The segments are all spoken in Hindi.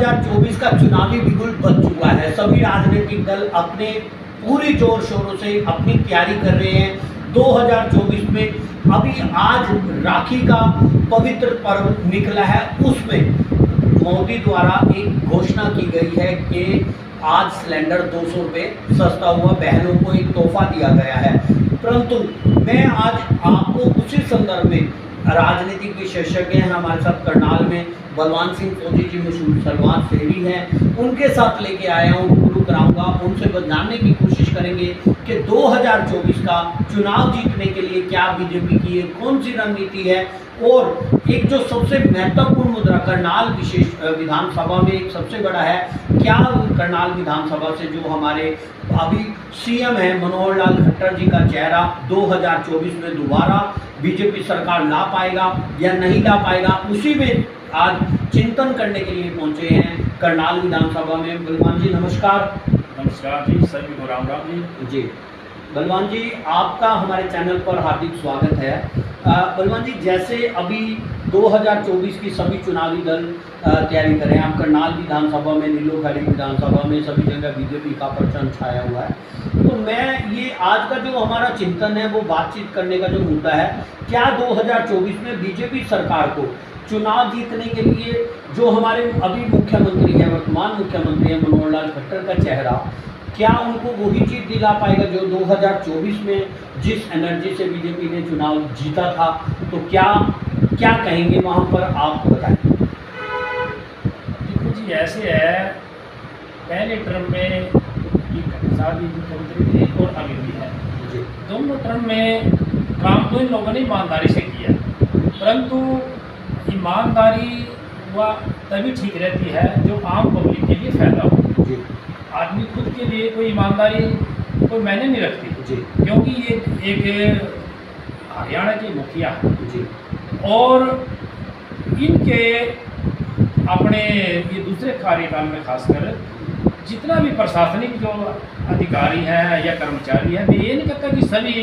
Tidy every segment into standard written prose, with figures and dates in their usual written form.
2024 का चुनावी बिगुल बज चुका है। सभी राजनीतिक दल अपने पूरी जोर शोरों से अपनी तैयारी कर रहे हैं 2024 में। अभी आज राखी का पवित्र पर्व निकला है, उसमें मोदी द्वारा एक घोषणा की गई है कि आज सिलेंडर 200 रुपये सस्ता हुआ, बहनों को एक तोहफा दिया गया है। परंतु मैं आज आपको उसी संदर्भ में राजनीतिक विशेषज्ञ हैं हमारे साथ करनाल में, बलवान सिंह फौजी जी मशहूर सलमान शहरी हैं, उनके साथ लेके आया हूँ, गुरु कराऊंगा। उनसे जानने की कोशिश करेंगे कि 2024 का चुनाव जीतने के लिए क्या बीजेपी की है, कौन सी रणनीति है। और एक जो सबसे महत्वपूर्ण मुद्दा करनाल विशेष विधानसभा में एक सबसे बड़ा है, क्या करनाल विधानसभा से जो हमारे अभी सीएम है मनोहर लाल खट्टर जी का चेहरा 2024 में दोबारा बीजेपी सरकार ला पाएगा या नहीं ला पाएगा, उसी में आज चिंतन करने के लिए पहुंचे हैं करनाल विधानसभा में। बलवान जी नमस्कार। नमस्कार जी, सभी को राम राम जी। बलवान जी आपका हमारे चैनल पर हार्दिक स्वागत है। बलवान जी, जैसे अभी 2024 की सभी चुनावी दल तैयारी कर रहे हैं, आप करनाल विधानसभा में, नीलोखाड़ी विधानसभा में सभी जगह बीजेपी का परचम छाया हुआ है। तो मैं ये आज का जो हमारा चिंतन है वो बातचीत करने का जो मुद्दा है, क्या 2024 में बीजेपी सरकार को चुनाव जीतने के लिए जो हमारे अभी मुख्यमंत्री है, वर्तमान मुख्यमंत्री है मनोहर लाल खट्टर का चेहरा, क्या उनको वही चीज़ दिला पाएगा जो 2024 में जिस एनर्जी से बीजेपी ने चुनाव जीता था। तो क्या कहेंगे वहाँ पर, आप बताएं। देखो जी, ऐसे है, पहले टर्म में शादी मुख्यमंत्री थे और अभी भी है। दोनों टर्म में काम तो इन लोगों ने ईमानदारी से किया, परंतु ईमानदारी वह तभी ठीक रहती है जो आम पब्लिक के लिए फायदा हो। आदमी खुद के लिए कोई ईमानदारी कोई मायने नहीं रखती, क्योंकि ये एक हरियाणा के मुखिया हैं और इनके अपने ये दूसरे कार्यकाल में खासकर जितना भी प्रशासनिक जो अधिकारी हैं या कर्मचारी हैं, मैं ये नहीं कहता कि सभी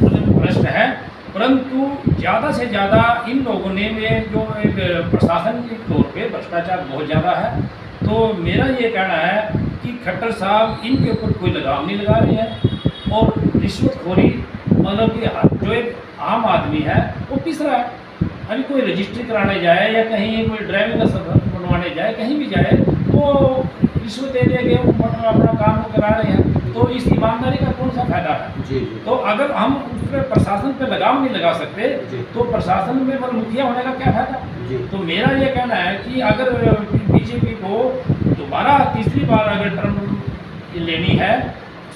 भ्रष्ट हैं, परंतु ज़्यादा से ज़्यादा इन लोगों ने जो एक प्रशासन के तौर पे भ्रष्टाचार बहुत ज़्यादा है। तो मेरा ये कहना है कि खट्टर साहब इनके ऊपर कोई लगाम नहीं लगा रहे हैं और रिश्वतखोरी मतलब कि जो एक आम आदमी है वो पिस रहा है। अभी कोई रजिस्ट्री कराने जाए या कहीं कोई ड्राइविंग लाइसेंस बनवाने जाए, कहीं भी जाए तो रिश्वत दे दे के अपना काम करा रहे हैं। तो इस ईमानदारी का कौन सा फायदा है? तो अगर हम उस पर प्रशासन पे लगाम नहीं लगा सकते तो प्रशासन में मुखिया होने का क्या फायदा? तो मेरा ये कहना है कि अगर बीजेपी को दोबारा तीसरी बार अगर टर्म लेनी है,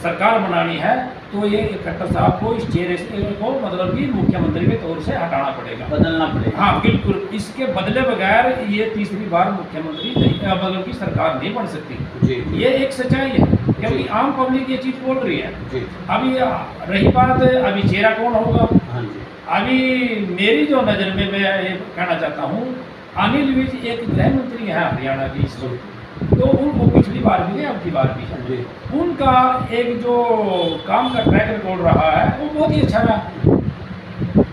सरकार बनानी है, तो ये खट्टर साहब को इस चेहरे को मतलब कि मुख्यमंत्री के तौर से हटाना पड़ेगा, बदलना पड़ेगा। हाँ बिल्कुल, इसके बदले बगैर ये तीसरी बार मुख्यमंत्री नहीं मतलब की सरकार नहीं बन सकती। ये एक सच्चाई है, क्योंकि आम पब्लिक ये चीज़ बोल रही है। अभी रही बात अभी चेहरा कौन होगा, अभी मेरी जो नज़र में मैं ये कहना चाहता हूँ, अनिल विज एक गृह मंत्री है हरियाणा की इस वक्त, तो उनको पिछली बार भी है, अब की बार भी है। उनका एक जो काम का ट्रैक रिकॉर्ड रहा है वो बहुत ही अच्छा रहा।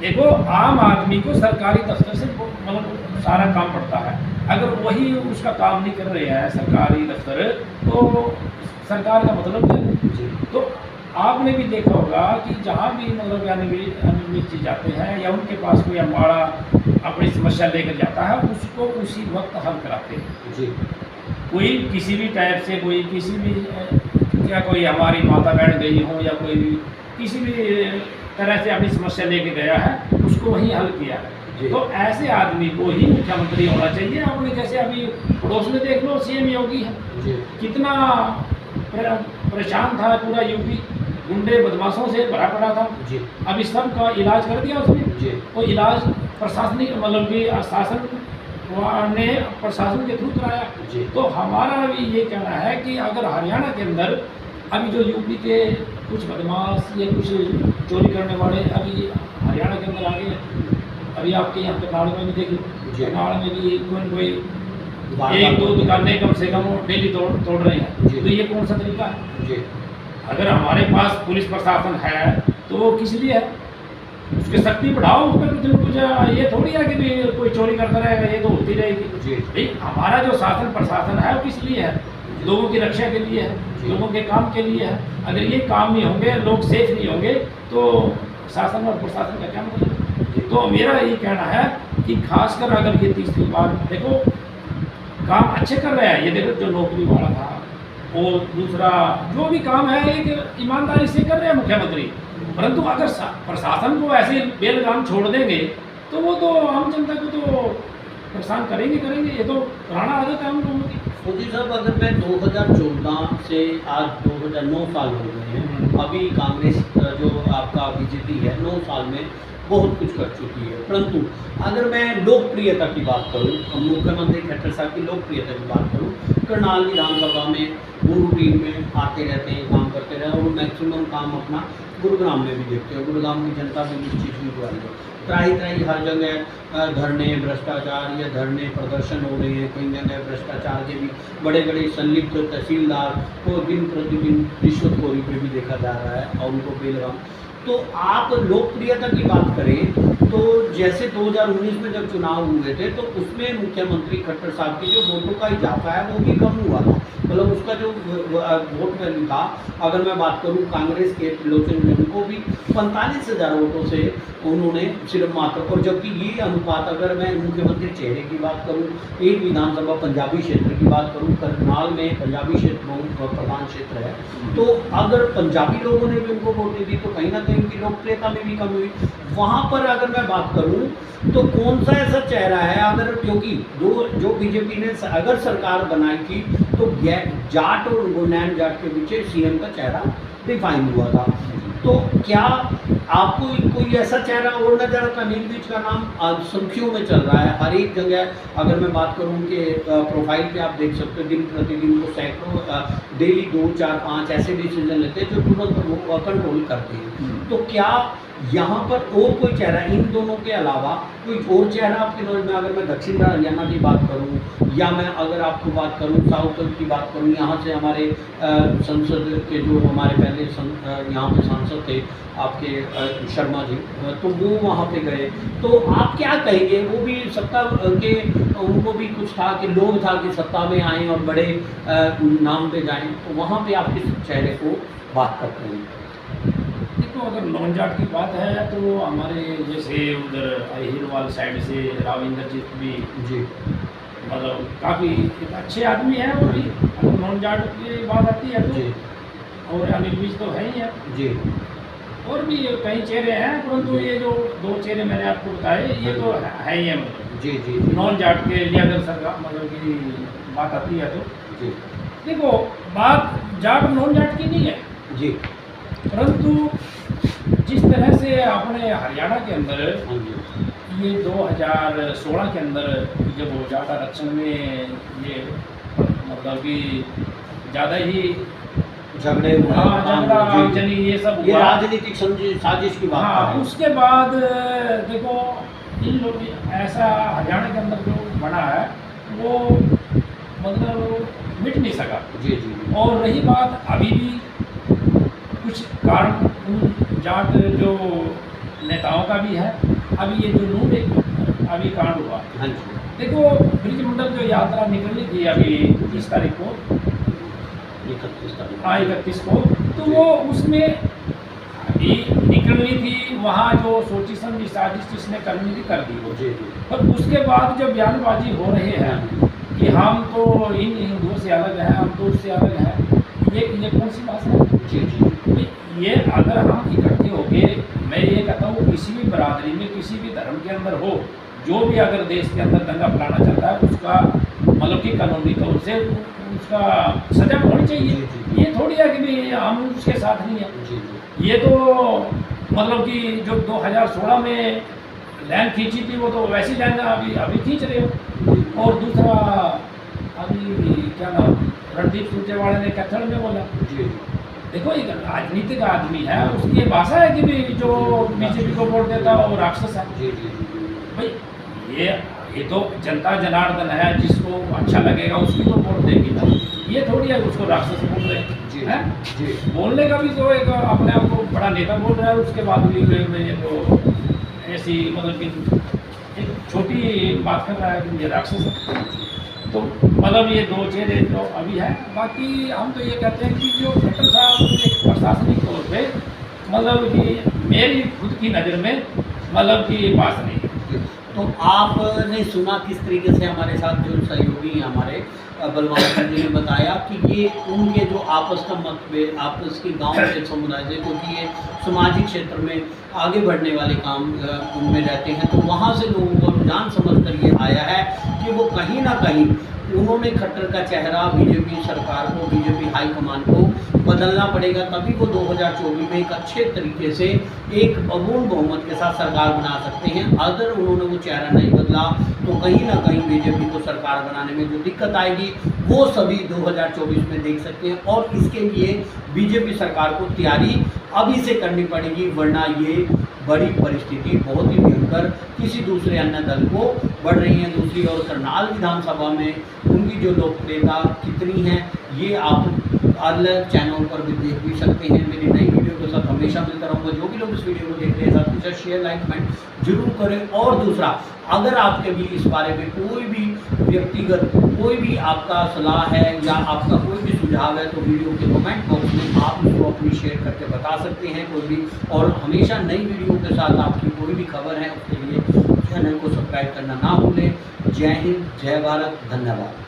देखो, आम आदमी को सरकारी दफ्तर से मतलब सारा काम पड़ता है, अगर वही उसका काम नहीं कर रहे हैं सरकारी दफ्तर, तो सरकार का मतलब है। तो आपने भी देखा होगा कि जहाँ भी मतलब अनिल जाते हैं या उनके पास कोई अम्बाड़ा अपनी समस्या लेकर जाता है, उसको उसी वक्त हल कराते हैं। कोई किसी भी टाइप से, कोई किसी भी क्या कोई हमारी माता बहन गई हो या कोई भी किसी भी तरह से अपनी समस्या लेके गया है, उसको वहीं हल किया है। तो ऐसे आदमी को ही मुख्यमंत्री होना चाहिए। आपने जैसे अभी पड़ोस में देख लो, सीएम योगी है, कितना परेशान था पूरा यूपी, गुंडे बदमाशों से भरा पड़ा था। अब इस सब का इलाज कर दिया उसने, वो इलाज प्रशासनिक मतलब कि शासन ने प्रशासन के थ्रू कराया। तो हमारा भी ये कहना है कि अगर हरियाणा के अंदर अभी जो यूपी के कुछ बदमाश या कुछ चोरी करने वाले अभी हरियाणा के अंदर आ गए, अभी आपके यहाँ करनाल में भी देखिए, करनाल में भी कोई एक दो दुकानें कम से कम डेली तोड़ रहे हैं। तो ये कौन सा तरीका है? अगर हमारे पास पुलिस प्रशासन है तो वो किस लिए है? उसकी शक्ति बढ़ाओ, उस पर कुछ न कुछ, ये थोड़ी है कि भी कोई चोरी करता रहेगा, ये तो होती रहेगी। जी। भाई हमारा जो शासन प्रशासन है वो किस लिए है? लोगों की रक्षा के लिए है, जी। लोगों के काम के लिए है। अगर ये काम नहीं होंगे, लोग सेफ नहीं होंगे, तो शासन और प्रशासन का क्या मतलब? तो मेरा ये कहना है कि खासकर अगर ये तीसरी बार देखो काम अच्छे कर रहे हैं, ये देखो जो नौकरी वाला था, और दूसरा जो भी काम है एक ईमानदारी से कर रहे हैं मुख्यमंत्री। परंतु अगर प्रशासन को ऐसे बेलगाम छोड़ देंगे तो वो तो आम जनता को तो परेशान करेंगे। ये तो पुराना आदत है हम लोगों की। फौजी साहब, अगर मैं 2014 से आज 2009 साल हो गए हैं, अभी कांग्रेस जो आपका बीजेपी है 9 साल में बहुत कुछ कर चुकी है, परंतु अगर मैं लोकप्रियता की बात करूं, मुख्यमंत्री खट्टर साहब की लोकप्रियता की बात करूं, करनाल विधानसभा में वो रूटीन में आते रहते हैं, काम करते रहते हैं, और मैक्सिमम काम अपना गुरुग्राम में भी देखते हैं। गुरुग्राम की जनता भी इस चीज़ की बुराई है, त्राही हर जगह धरने, भ्रष्टाचार या धरने प्रदर्शन हो रहे हैं। कई जगह भ्रष्टाचार के भी बड़े बड़े संलिप्त तहसीलदार को दिन प्रतिदिन रिश्वतखोरी पे भी देखा जा रहा है और उनको बेलगाम। तो आप लोकप्रियता की बात करें तो जैसे 2019 में जब चुनाव हुए थे तो उसमें मुख्यमंत्री खट्टर साहब की जो वोटों का इजाफा है वो भी कम हुआ था, मतलब उसका जो वोट वैल्यू था, अगर मैं बात करूं कांग्रेस के त्रिलोचन रेड्डी को भी 45,000 वोटों से उन्होंने सिर्फ मात्र, और जबकि ये अनुपात अगर मैं मुख्यमंत्री चेहरे की बात करूं, एक विधानसभा पंजाबी क्षेत्र की बात करूं, करनाल में पंजाबी क्षेत्र प्रधान क्षेत्र है, तो अगर पंजाबी लोगों ने भी उनको वोटें दी तो कहीं ना कहीं उनकी लोकप्रियता में भी कमी हुई। वहाँ पर अगर मैं बात करूं तो कौन सा ऐसा चेहरा है, अगर क्योंकि जो बीजेपी ने अगर सरकार बनाई थी तो जाट और गुरनैन जाट के पीछे सीएम का चेहरा डिफाइन हुआ था, तो क्या आपको कोई ऐसा चेहरा और नजर आता? अनिल विज का नाम सुर्खियों में चल रहा है हर एक जगह। अगर मैं बात करूं कि प्रोफाइल पे आप देख सकते हो दिन प्रतिदिन वो सैकड़ों डेली 2, 4, 5 ऐसे डिसीजन लेते हैं जो तुरंत कंट्रोल करते हैं। तो क्या यहाँ पर और कोई चेहरा इन दोनों के अलावा कोई और चेहरा आपकी नज़र में? अगर मैं दक्षिण हरियाणा की बात करूँ या मैं अगर आपको बात करूँ साउथ की बात करूँ, यहाँ से हमारे संसद के जो हमारे पहले यहाँ पे सांसद थे आपके शर्मा जी, तो वो वहाँ पे गए, तो आप क्या कहेंगे? वो भी सत्ता के उनको भी कुछ था कि लोग था कि सत्ता में आएँ और बड़े नाम पे जाएँ, तो वहाँ पे आप किस चेहरे को बात करते हैं? देखो अगर नॉन जाट की बात है तो हमारे जैसे उधर अहिरवाल साइड से राविंदर जी भी जी मतलब काफ़ी एक अच्छे आदमी हैं वो भी। अगर नॉन जाट की बात आती है जी तो और अनिल विज तो है ही है, जी और भी कई चेहरे हैं, परंतु ये जो 2 चेहरे मैंने आपको बताए ये तो है ही है। मतलब जी जी नॉन जाट के लिए अगर सरकार मतलब की बात आती है तो जी देखो बात जाट नॉन जाट की नहीं है, जी परंतु जिस तरह से अपने हरियाणा के अंदर हाँ जी ये 2016 के अंदर जब वो जाट आरक्षण में ये मतलब कि ज़्यादा ही झगड़े हुए, हाँ झगड़ा आगजनी ये सब ये हुआ। राजनीतिक साजिश की बात हाँ है। उसके बाद देखो इन लोग ऐसा हरियाणा के अंदर जो बना है वो मतलब मिट नहीं सका। जी जी और रही बात अभी भी कुछ कारण उन जाट जो नेताओं का भी है। अभी ये जो नून एक अभी कांड हुआ, हाँ जी देखो ब्रिजमंडल जो यात्रा निकलनी थी अभी 30 तारीख को, 31 तारीख हाँ 31 को, तो वो उसमें अभी निकलनी थी, वहाँ जो सोची समझी साजिश जिसने करनी थी कर दी वो। जी जी पर उसके बाद जब बयानबाजी हो रहे हैं कि हम तो इन हिंदुओं से अलग हैं, हम तो उससे अलग हैं, ये कौन सी बात है? जी जी ये अगर हम इकट्ठे होके, मैं ये कहता हूँ किसी भी बरादरी में किसी भी धर्म के अंदर हो, जो भी अगर देश के अंदर दंगा फैलाना चाहता है उसका मतलब कि कानूनी तौर से उसका सजा होनी चाहिए। ये थोड़ी है कि भी हम उसके साथ नहीं है। जी जी ये तो मतलब कि जो 2016 में लाइन खींची थी वो तो वैसी लाइन अभी खींच रहे हो। और दूसरा अभी क्या नाम रणदीप सुरजेवाला ने कैथल में बोला, जी देखो एक राजनीतिक आदमी है, उसकी ये भाषा है कि भी जो बीजेपी को वोट देता है वो राक्षस है। जी जी भाई ये तो जनता जनार्दन है, जिसको अच्छा लगेगा उसकी तो वोट देगी ना। ये थोड़ी है उसको राक्षस बोल रहे जी हैं। जी बोलने का भी तो एक अपने आप को बड़ा नेता बोल रहा है, उसके बाद भी ये तो ऐसी मतलब कि एक छोटी बात कर रहा है कि ये राक्षस है। तो मतलब ये दो चेहरे जो अभी है, बाकी हम तो ये कहते हैं कि जो खट्टर साहब एक प्रशासनिक तौर पे मतलब कि मेरी खुद की नज़र में मतलब कि पास नहीं है। तो आपने सुना किस तरीके से हमारे साथ जो सहयोगी हैं हमारे बलवान सिंह जी ने बताया कि ये उनके जो आपस का मतभेद आपस के गांव के समुदाय से, क्योंकि ये सामाजिक क्षेत्र में आगे बढ़ने वाले काम उनमें रहते हैं, तो वहाँ से लोगों को रुझान समझ कर ये आया है कि वो कहीं ना कहीं उन्होंने खट्टर का चेहरा बीजेपी सरकार को, बीजेपी हाईकमान को बदलना पड़ेगा, तभी वो 2024 में एक अच्छे तरीके से एक अपूर्ण बहुमत के साथ सरकार बना सकते हैं। अगर उन्होंने वो चेहरा नहीं बदला तो कहीं ना कहीं बीजेपी को सरकार बनाने में जो दिक्कत आएगी वो सभी 2024 में देख सकते हैं। और इसके लिए बीजेपी सरकार को तैयारी अभी से करनी पड़ेगी, वरना ये बड़ी परिस्थिति बहुत ही भयंकर किसी दूसरे अन्य दल को बढ़ रही है। दूसरी ओर करनाल विधानसभा में उनकी जो लोकप्रियता कितनी है ये आप अलग चैनल पर भी देख भी सकते हैं। मेरी नई वीडियो के साथ हमेशा मिलता रहूँगा। जो भी लोग इस वीडियो को देख रहे हैं साथ ही साथ शेयर लाइक कमेंट जरूर करें। और दूसरा, अगर आपके भी इस बारे में कोई भी व्यक्तिगत कोई भी आपका सलाह है या आपका कोई भी सुझाव है तो वीडियो के कमेंट बॉक्स में आप उसको अपनी शेयर करके बता सकते हैं कोई भी। और हमेशा नई वीडियो के साथ आपकी कोई भी खबर है उसके लिए चैनल को सब्सक्राइब करना ना भूलें। जय हिंद, जय भारत, धन्यवाद।